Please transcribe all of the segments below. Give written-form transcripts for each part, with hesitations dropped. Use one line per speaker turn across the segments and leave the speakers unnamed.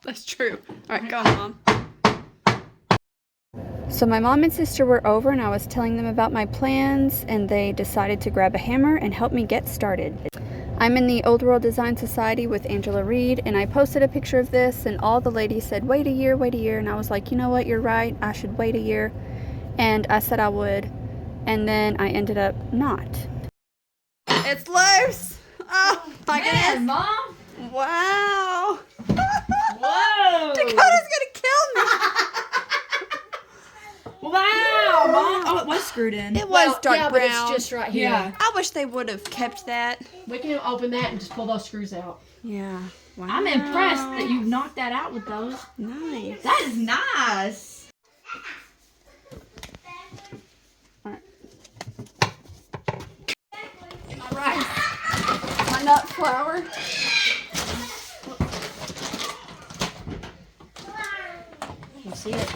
That's true. All right, go on, Mom. So my mom and sister were over and I was telling them about my plans and they decided to grab a hammer and help me get started. I'm in the Old World Design Society with Angela Reed and I posted a picture of this and all the ladies said, wait a year, and I was like, you know what, you're right, I should wait a year. And I said I would, and then I ended up not. It's loose! Oh my goodness!
Mom!
Wow!
Whoa!
Dakota's gonna kill me!
Wow, Mom! Oh, it was screwed in.
It was dark brown.
But it's just right here.
Yeah. I wish they would have kept that.
We can open that and just pull those screws out.
Yeah. Wow.
I'm impressed that you knocked that out with those.
Nice.
That is nice.
All right. My nut flower.
You see it?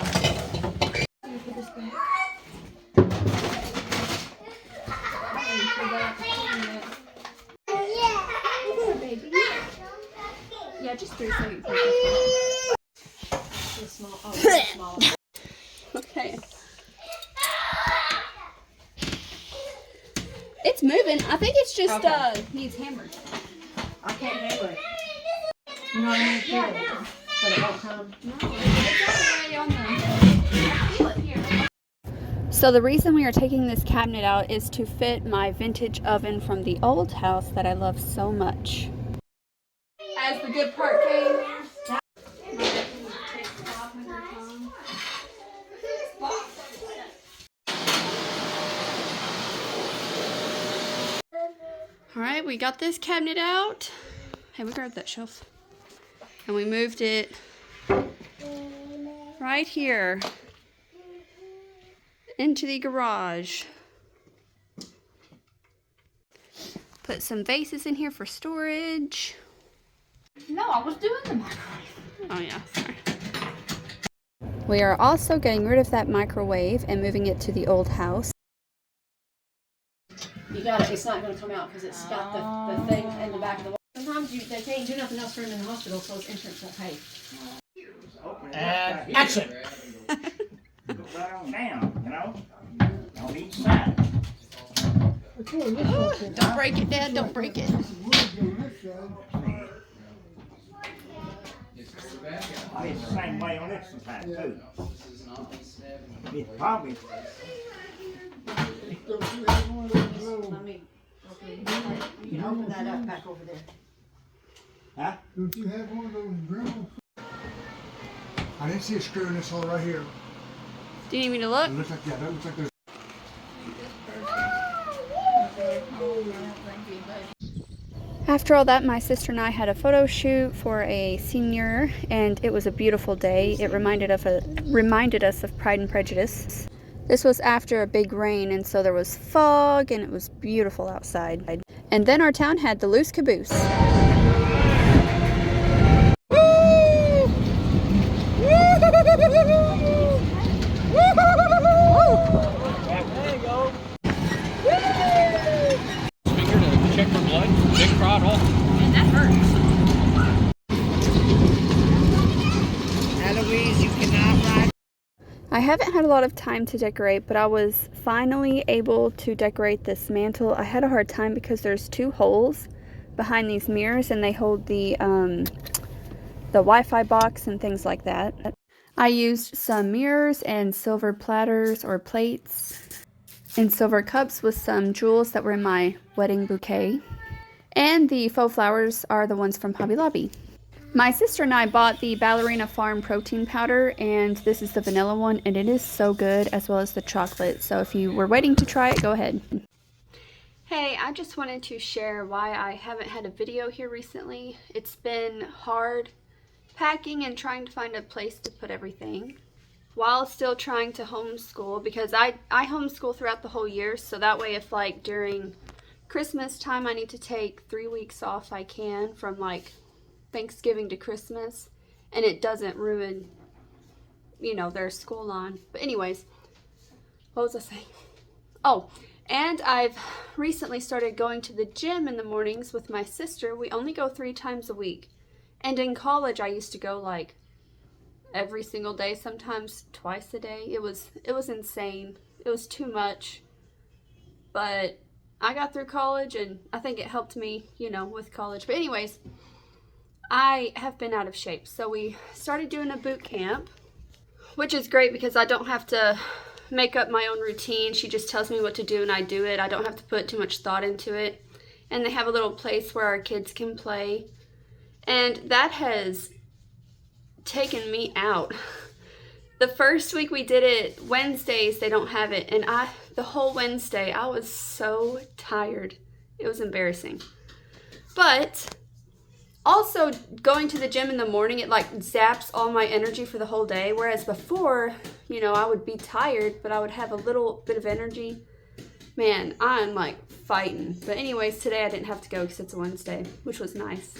Yeah, just 3 seconds.
Small. Oh, it's small.
Okay. It's moving. I think it's just needs hammered.
I can't handle it. You know what I mean? Yeah. But it won't come.
No, it's already on I feel it here. So the reason we are taking this cabinet out is to fit my vintage oven from the old house that I love so much. As the good part came, alright, we got this cabinet out. Hey, we grabbed that shelf. And we moved it right here into the garage. Put some vases in here for storage.
No, I was doing the microwave.
Oh yeah, sorry. We are also getting rid of that microwave and moving it to the old house.
You got it. It's not going to come out because it's got the thing in the back of the wall. Sometimes they can't do nothing else for him in the hospital, so his insurance won't pay.
And action! Go right on down, you know? On each side.
Oh, don't break it, Dad. Don't break it.
It's the same way on this side, too. It's probably...
Let me you can open that up back over there.
Huh?
Don't you have one of those drills? I didn't see a screw in this hole right here.
Do you need me to look?
It looks like, yeah, that looks like there's...
After all that, my sister and I had a photo shoot for a senior, and it was a beautiful day. It reminded us of Pride and Prejudice. This was after a big rain, and so there was fog, and it was beautiful outside. And then our town had the loose caboose.
Finger to check for blood. Big prod hole.
Man, that hurts.
Eloise, you cannot ride.
I haven't had a lot of time to decorate, but I was finally able to decorate this mantle. I had a hard time because there's 2 holes behind these mirrors and they hold the Wi-Fi box and things like that. I used some mirrors and silver platters or plates and silver cups with some jewels that were in my wedding bouquet. And the faux flowers are the ones from Hobby Lobby. My sister and I bought the Ballerina Farm protein powder, and this is the vanilla one, and it is so good, as well as the chocolate. So if you were waiting to try it, go ahead. Hey, I just wanted to share why I haven't had a video here recently. It's been hard packing and trying to find a place to put everything while still trying to homeschool, because I homeschool throughout the whole year, so that way if like during Christmas time I need to take 3 weeks off, I can, from like Thanksgiving to Christmas, and it doesn't ruin, you know, their school on. But anyways, what was I saying? Oh, and I've recently started going to the gym in the mornings with my sister. We only go 3 times a week, And in college, I used to go like every single day, sometimes twice a day. It was insane. It was too much. But I got through college, and I think it helped me, you know, with college. But anyways, I have been out of shape. So we started doing a boot camp, which is great because I don't have to make up my own routine. She just tells me what to do and I do it. I don't have to put too much thought into it. And they have a little place where our kids can play. And that has taken me out. The first week we did it, Wednesdays they don't have it, and the whole Wednesday I was so tired. It was embarrassing. But also going to the gym in the morning, it like zaps all my energy for the whole day, whereas before, you know, I would be tired, but I would have a little bit of energy. Man, I'm like fighting. But anyways, today I didn't have to go because it's a Wednesday, which was nice.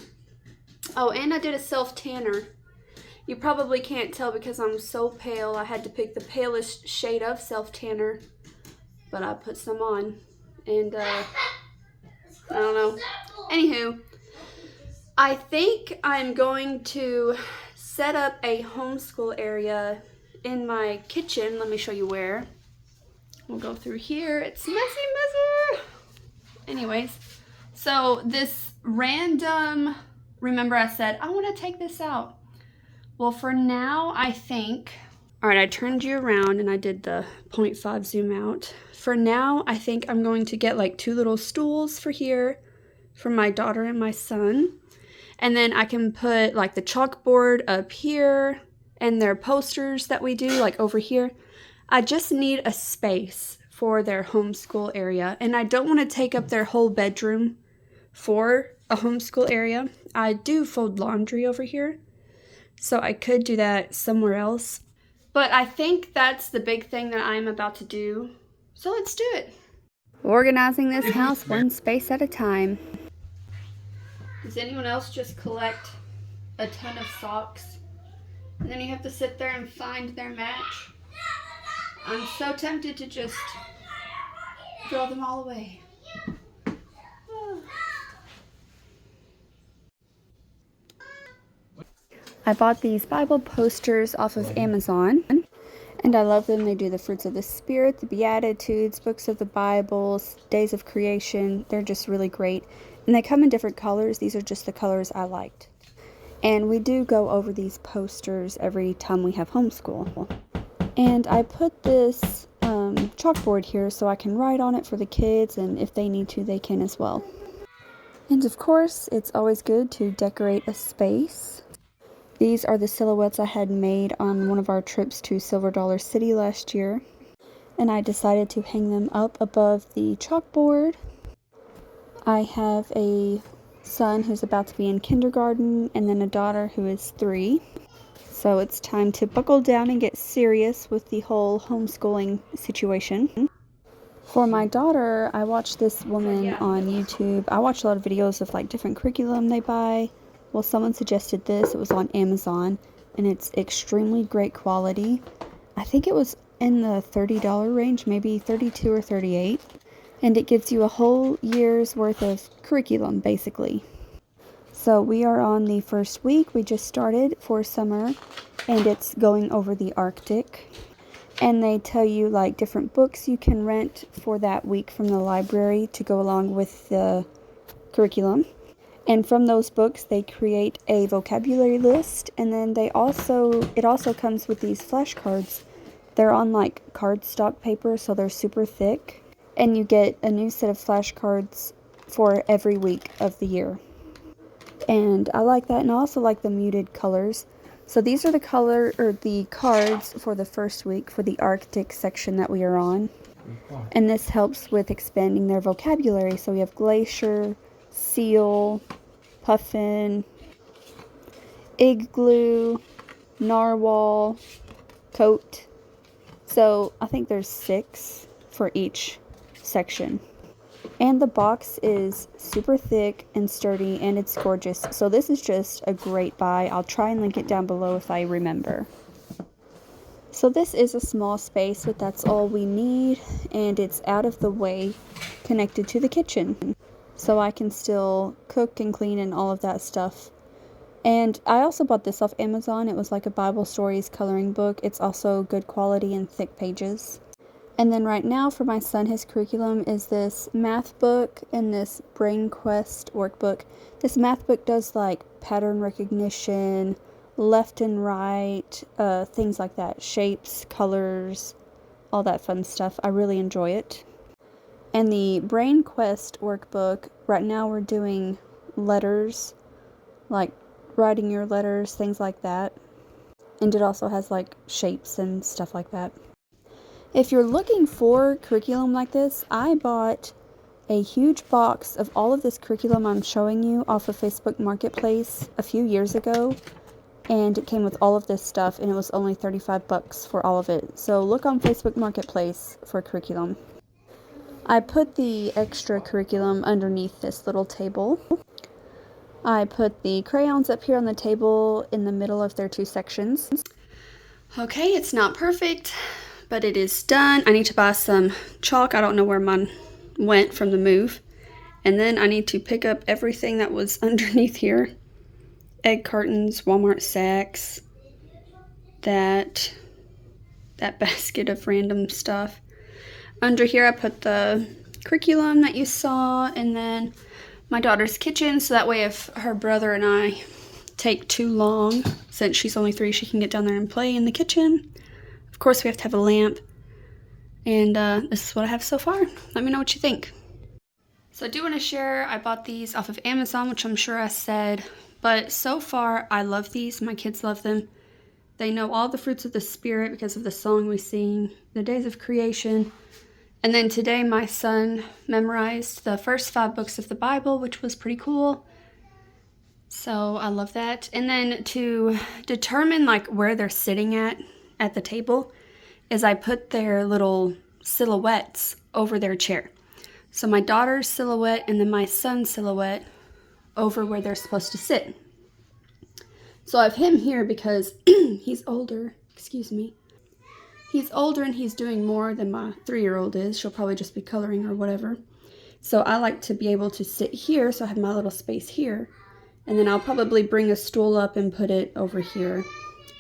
Oh, and I did a self-tanner. You probably can't tell because I'm so pale. I had to pick the palest shade of self-tanner, but I put some on, and I don't know. Anywho, I think I'm going to set up a homeschool area in my kitchen. Let me show you where. We'll go through here. It's messy. Anyways, so this random, remember I said, I want to take this out. Well, for now, I think, all right, I turned you around and I did the 0.5 zoom out. For now, I think I'm going to get like 2 little stools for here for my daughter and my son. And then I can put like the chalkboard up here and their posters that we do like over here. I just need a space for their homeschool area. And I don't want to take up their whole bedroom for a homeschool area. I do fold laundry over here, so I could do that somewhere else. But I think that's the big thing that I'm about to do. So let's do it. Organizing this house one space at a time. Does anyone else just collect a ton of socks and then you have to sit there and find their match? I'm so tempted to just throw them all away. I bought these Bible posters off of Amazon, and I love them. They do the fruits of the Spirit, the Beatitudes, books of the Bible, days of creation. They're just really great. And they come in different colors. These are just the colors I liked. And we do go over these posters every time we have homeschool. And I put this chalkboard here so I can write on it for the kids, and if they need to, they can as well. And of course, it's always good to decorate a space. These are the silhouettes I had made on one of our trips to Silver Dollar City last year. And I decided to hang them up above the chalkboard. I have a son who's about to be in kindergarten and then a daughter who is 3. So it's time to buckle down and get serious with the whole homeschooling situation. For my daughter, I watched this woman on YouTube. I watch a lot of videos of like different curriculum they buy. Well, someone suggested this. It was on Amazon, and it's extremely great quality. I think it was in the $30 range, maybe $32 or $38. And it gives you a whole year's worth of curriculum, basically. So we are on the first week. We just started for summer, and it's going over the Arctic. And they tell you like different books you can rent for that week from the library to go along with the curriculum. And from those books, they create a vocabulary list, and then it also comes with these flashcards. They're on like cardstock paper, so they're super thick, and you get a new set of flashcards for every week of the year. And I like that, and I also like the muted colors. So these are the cards for the first week for the Arctic section that we are on. And this helps with expanding their vocabulary. So we have glacier, seal, puffin, igloo, narwhal, coat. So I think there's 6 for each section. And the box is super thick and sturdy, and it's gorgeous. So this is just a great buy. I'll try and link it down below if I remember. So this is a small space, but that's all we need, and it's out of the way, connected to the kitchen. So I can still cook and clean and all of that stuff And I also bought this off Amazon. It was like a Bible stories coloring book. It's also good quality and thick pages. And then right now for my son, his curriculum is this math book and this Brain Quest workbook. This math book does like pattern recognition, left and right, things like that, shapes, colors, all that fun stuff. I really enjoy it. And the Brain Quest workbook, right now we're doing letters, like writing your letters, things like that. And it also has like shapes and stuff like that. If you're looking for curriculum like this, I bought a huge box of all of this curriculum I'm showing you off of Facebook Marketplace a few years ago. And it came with all of this stuff, and it was only 35 bucks for all of it. So look on Facebook Marketplace for curriculum. I put the extra curriculum underneath this little table. I put the crayons up here on the table in the middle of their two sections. Okay, it's not perfect, but it is done. I need to buy some chalk. I don't know where mine went from the move. And then I need to pick up everything that was underneath here. Egg cartons, Walmart sacks, that basket of random stuff. Under here I put the curriculum that you saw, and then my daughter's kitchen, so that way if her brother and I take too long, since she's only 3, she can get down there and play in the kitchen. Of course we have to have a lamp, and this is what I have so far. Let me know what you think. So I do want to share, I bought these off of Amazon, which I'm sure I said, but so far I love these. My kids love them. They know all the fruits of the Spirit because of the song we sing, the days of creation. And then today my son memorized the first 5 books of the Bible, which was pretty cool. So I love that. And then to determine like where they're sitting at the table is I put their little silhouettes over their chair. So my daughter's silhouette and then my son's silhouette over where they're supposed to sit. So I have him here because he's older, excuse me. He's older and he's doing more than my 3-year-old is. She'll probably just be coloring or whatever. So I like to be able to sit here, so I have my little space here. And then I'll probably bring a stool up and put it over here.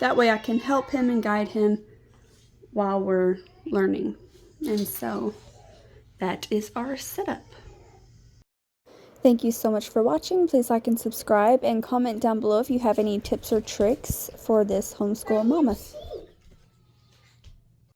That way I can help him and guide him while we're learning. And so that is our setup. Thank you so much for watching. Please like and subscribe and comment down below if you have any tips or tricks for this homeschool mama.